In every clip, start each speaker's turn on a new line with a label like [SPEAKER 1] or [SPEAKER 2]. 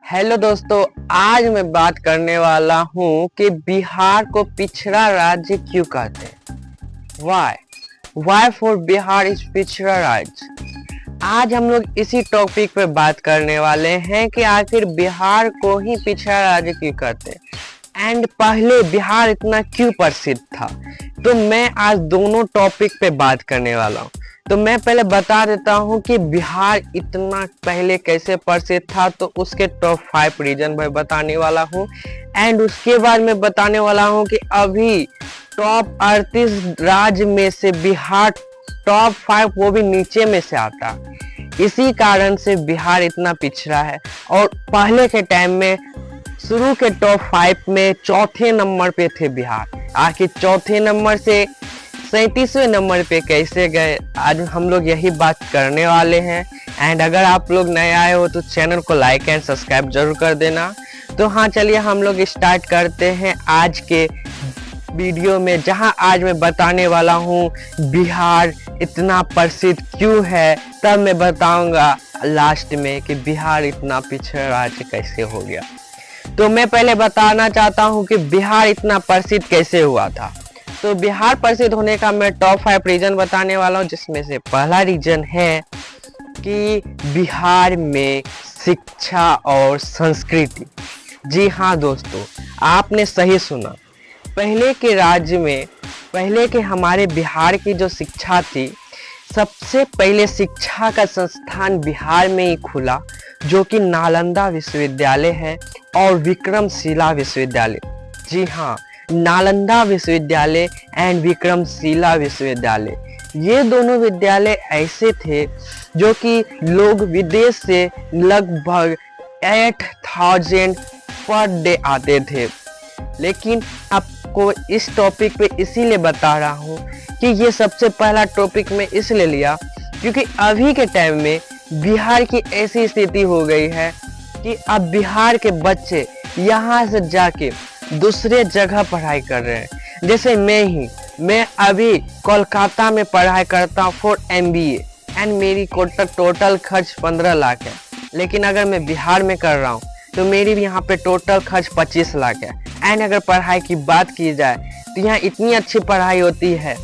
[SPEAKER 1] Hello दोस्तों, आज मैं बात करने वाला हूँ कि बिहार को पिछड़ा राज्य क्यों कहते हैं। वाई फॉर बिहार इज पिछड़ा राज्य। आज हम लोग इसी टॉपिक पे बात करने वाले हैं कि आखिर बिहार को ही पिछड़ा राज्य क्यों कहते हैं एंड पहले बिहार इतना क्यों प्रसिद्ध था। तो मैं आज दोनों टॉपिक पे बात करने वाला हूँ। तो मैं पहले बता देता हूँ कि बिहार इतना पहले कैसे प्रसिद्ध था, तो उसके टॉप 5 रीजन मैं बताने वाला हूँ एंड उसके बाद मैं बताने वाला हूँ कि अभी टॉप 38 राज्य में से बिहार टॉप 5 वो भी नीचे में से आता। इसी कारण से बिहार इतना पिछड़ा है और पहले के टाइम में शुरू के टॉप 5 में चौथे नंबर पे थे बिहार। आखिर चौथे नंबर से 37वें नंबर पे कैसे गए, आज हम लोग यही बात करने वाले हैं। एंड अगर आप लोग नए आए हो तो चैनल को लाइक एंड सब्सक्राइब जरूर कर देना। तो हाँ, चलिए हम लोग स्टार्ट करते हैं आज के वीडियो में, जहां आज मैं बताने वाला हूं बिहार इतना प्रसिद्ध क्यों है। तब मैं बताऊंगा लास्ट में कि बिहार इतना पिछड़ा राज्य कैसे हो गया। तो मैं पहले बताना चाहता हूं कि बिहार इतना प्रसिद्ध कैसे हुआ था। तो बिहार प्रसिद्ध होने का मैं टॉप 5 रीजन बताने वाला हूँ, जिसमें से पहला रीजन है कि बिहार में शिक्षा और संस्कृति। जी हाँ दोस्तों, आपने सही सुना। पहले के राज्य में, पहले के हमारे बिहार की जो शिक्षा थी, सबसे पहले शिक्षा का संस्थान बिहार में ही खुला, जो कि नालंदा विश्वविद्यालय है और विक्रमशिला विश्वविद्यालय। जी हाँ, नालंदा विश्वविद्यालय एंड विक्रमशिला विश्वविद्यालय, ये दोनों विद्यालय ऐसे थे जो कि लोग विदेश से लगभग 8000 पर डे आते थे। लेकिन आपको इस टॉपिक पे इसीलिए बता रहा हूँ कि ये सबसे पहला टॉपिक मैं इसलिए लिया क्योंकि अभी के टाइम में बिहार की ऐसी स्थिति हो गई है कि अब बिहार के बच्चे यहाँ से जाके दूसरे जगह पढ़ाई कर रहे हैं। जैसे मैं अभी कोलकाता में पढ़ाई करता हूँ फॉर MBA एंड मेरी टोटल खर्च 15 लाख है। लेकिन अगर मैं बिहार में कर रहा हूँ तो मेरी भी यहाँ पे टोटल खर्च 25 लाख है। एंड अगर पढ़ाई की बात की जाए तो यहाँ इतनी अच्छी पढ़ाई होती है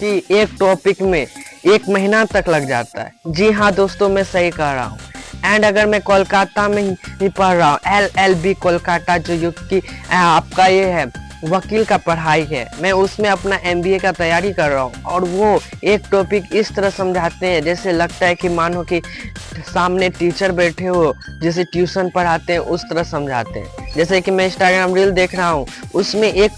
[SPEAKER 1] कि एक टॉपिक में 1 महीना तक लग जाता है। जी हाँ दोस्तों, मैं सही कह रहा हूँ। एंड अगर मैं कोलकाता में ही पढ़ रहा हूँ, LLB कोलकाता, जो कि आपका ये है वकील का पढ़ाई है, मैं उसमें अपना MBA का तैयारी कर रहा हूँ। और वो एक टॉपिक इस तरह समझाते हैं जैसे लगता है कि मानो कि सामने टीचर बैठे हो, जैसे ट्यूशन पढ़ाते हैं उस तरह समझाते हैं। जैसे कि मैं इंस्टाग्राम रील देख रहा हूँ, उसमें एक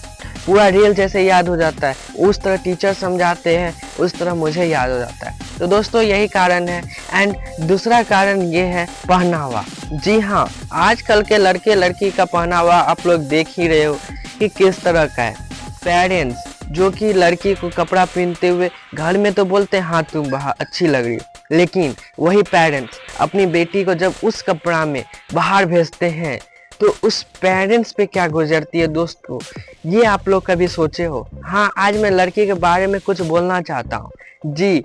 [SPEAKER 1] पूरा रील जैसे याद हो जाता है, उस तरह टीचर समझाते हैं, उस तरह मुझे याद हो जाता है। तो दोस्तों यही कारण है। एंड दूसरा कारण ये है पहनावा। जी हाँ, आजकल के लड़के लड़की का पहनावा आप लोग देख ही रहे हो कि किस तरह का है। पेरेंट्स जो कि लड़की को कपड़ा पहनते हुए घर में तो बोलते हैं हाँ तुम बाहर अच्छी लग रही हो, लेकिन वही पेरेंट्स अपनी बेटी को जब उस कपड़ा में बाहर भेजते हैं तो उस पेरेंट्स पे क्या गुजरती है दोस्तों, ये आप लोग कभी सोचे हो। हाँ, आज मैं लड़की के बारे में कुछ बोलना चाहता हूँ। जी,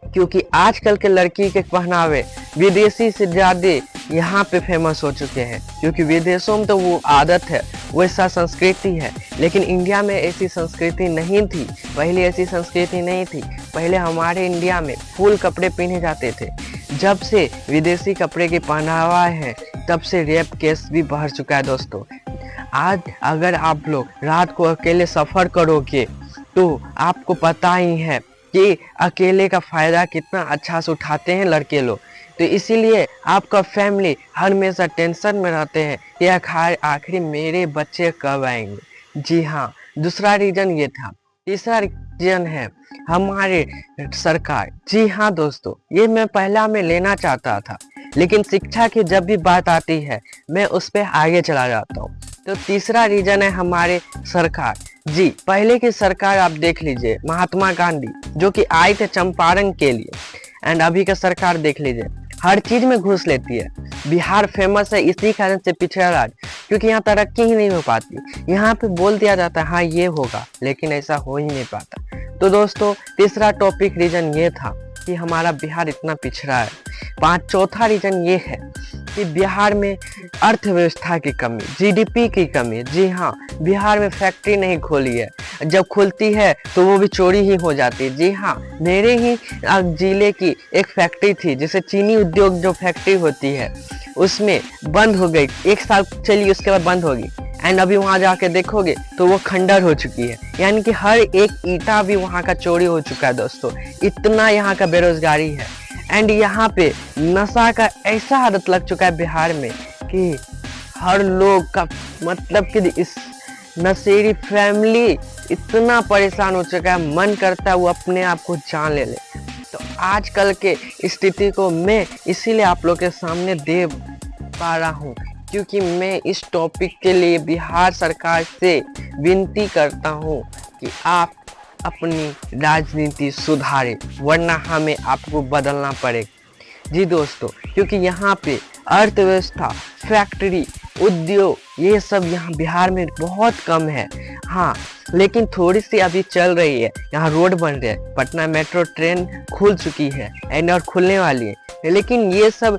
[SPEAKER 1] क्योंकि आजकल के लड़की के पहनावे विदेशी से ज़्यादा यहाँ पे फेमस हो चुके हैं, क्योंकि विदेशों में तो वो आदत है, वैसा संस्कृति है। लेकिन इंडिया में ऐसी संस्कृति नहीं थी, पहले ऐसी संस्कृति नहीं थी। पहले हमारे इंडिया में फुल कपड़े पहने जाते थे। जब से विदेशी कपड़े के पहनावा है, तब से रेप केस भी बढ़ चुका है दोस्तों। आज अगर आप लोग रात को अकेले सफ़र करोगे तो आपको पता ही है कि अकेले का फ़ायदा कितना अच्छा से उठाते हैं लड़के लोग। तो इसीलिए आपका फैमिली हमेशा टेंशन में रहते हैं कि आखिर मेरे बच्चे कब आएंगे। जी हाँ, दूसरा रीज़न ये था। तीसरा रीज़न है हमारे सरकार। जी हाँ दोस्तों, ये मैं पहला में लेना चाहता था, लेकिन शिक्षा की जब भी बात आती है मैं उस पर आगे चला जाता हूँ। तो तीसरा रीज़न है हमारे सरकार। जी, पहले की सरकार आप देख लीजिए, महात्मा गांधी जो कि आए थे चंपारण के लिए, एंड अभी का सरकार देख लीजिए, हर चीज में घुस लेती है। बिहार फेमस है इसी कारण से पिछड़ा राज्य, क्योंकि यहाँ तरक्की ही नहीं हो पाती। यहाँ पे बोल दिया जाता है हाँ ये होगा, लेकिन ऐसा हो ही नहीं पाता। तो दोस्तों तीसरा रीजन ये था कि हमारा बिहार इतना पिछड़ा है। चौथा रीजन ये है कि बिहार में अर्थव्यवस्था की कमी, जीडीपी की कमी। जी हाँ, बिहार में फैक्ट्री नहीं खोली है, जब खुलती है तो वो भी चोरी ही हो जाती है। जी हाँ, मेरे ही जिले की एक फैक्ट्री थी, जैसे चीनी उद्योग जो फैक्ट्री होती है उसमें बंद हो गई, 1 साल चली उसके बाद बंद होगी। एंड अभी वहाँ जाके देखोगे तो वो खंडर हो चुकी है, यानी कि हर एक ईंटा भी वहाँ का चोरी हो चुका है दोस्तों। इतना यहाँ का बेरोजगारी है। एंड यहाँ पे नशा का ऐसा आदत लग चुका है बिहार में कि हर लोग का मतलब कि इस नशेड़ी फैमिली इतना परेशान हो चुका है, मन करता है वो अपने आप को जान ले ले। तो आजकल के स्थिति को मैं इसीलिए आप लोग के सामने दे पा रहा हूँ, क्योंकि मैं इस टॉपिक के लिए बिहार सरकार से विनती करता हूँ कि आप अपनी राजनीति सुधारें, वरना हमें आपको बदलना पड़ेगा। जी दोस्तों, क्योंकि यहाँ पे अर्थव्यवस्था, फैक्ट्री, उद्योग ये सब यहाँ बिहार में बहुत कम है। हाँ, लेकिन थोड़ी सी अभी चल रही है, यहाँ रोड बन रहे हैं, पटना मेट्रो ट्रेन खुल चुकी है एंड और खुलने वाली है। लेकिन ये सब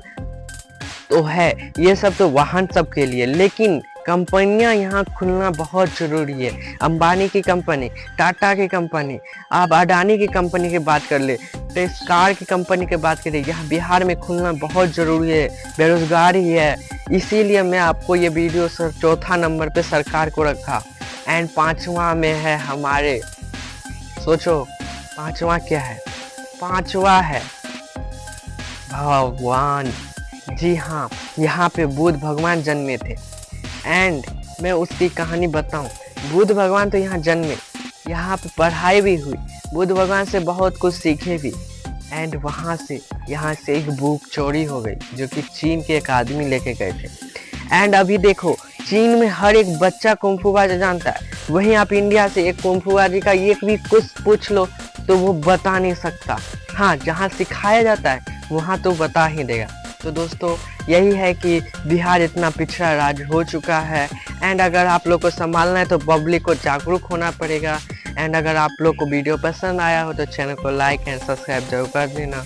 [SPEAKER 1] तो है, ये सब तो वाहन सब के लिए, लेकिन कंपनियां यहाँ खुलना बहुत ज़रूरी है। अंबानी की कंपनी, टाटा की कंपनी, आप अडानी की कंपनी की बात कर ले, टेस्कार की कंपनी की बात करें, यहाँ बिहार में खुलना बहुत ज़रूरी है। बेरोजगारी है, इसीलिए मैं आपको ये वीडियो सर चौथा नंबर पे सरकार को रखा। एंड 5वां में है हमारे, सोचो 5वां क्या है? 5वां है भगवान। जी हाँ, यहाँ पे बुद्ध भगवान जन्मे थे। एंड मैं उसकी कहानी बताऊं, बुद्ध भगवान तो यहाँ जन्मे, यहाँ पे पढ़ाई भी हुई, बुद्ध भगवान से बहुत कुछ सीखे भी। एंड वहाँ से यहाँ से एक बुक चोरी हो गई, जो कि चीन के एक आदमी लेके गए थे। एंड अभी देखो, चीन में हर एक बच्चा कुंफू बाजी जानता है, वहीं आप इंडिया से एक कुंफू बाजी का एक भी कुछ पूछ लो तो वो बता नहीं सकता। हाँ, जहाँ सिखाया जाता है वहाँ तो बता ही देगा। तो दोस्तों, यही है कि बिहार इतना पिछड़ा राज्य हो चुका है। एंड अगर आप लोग को संभालना है तो पब्लिक को जागरूक होना पड़ेगा। एंड अगर आप लोग को वीडियो पसंद आया हो तो चैनल को लाइक एंड सब्सक्राइब जरूर कर देना।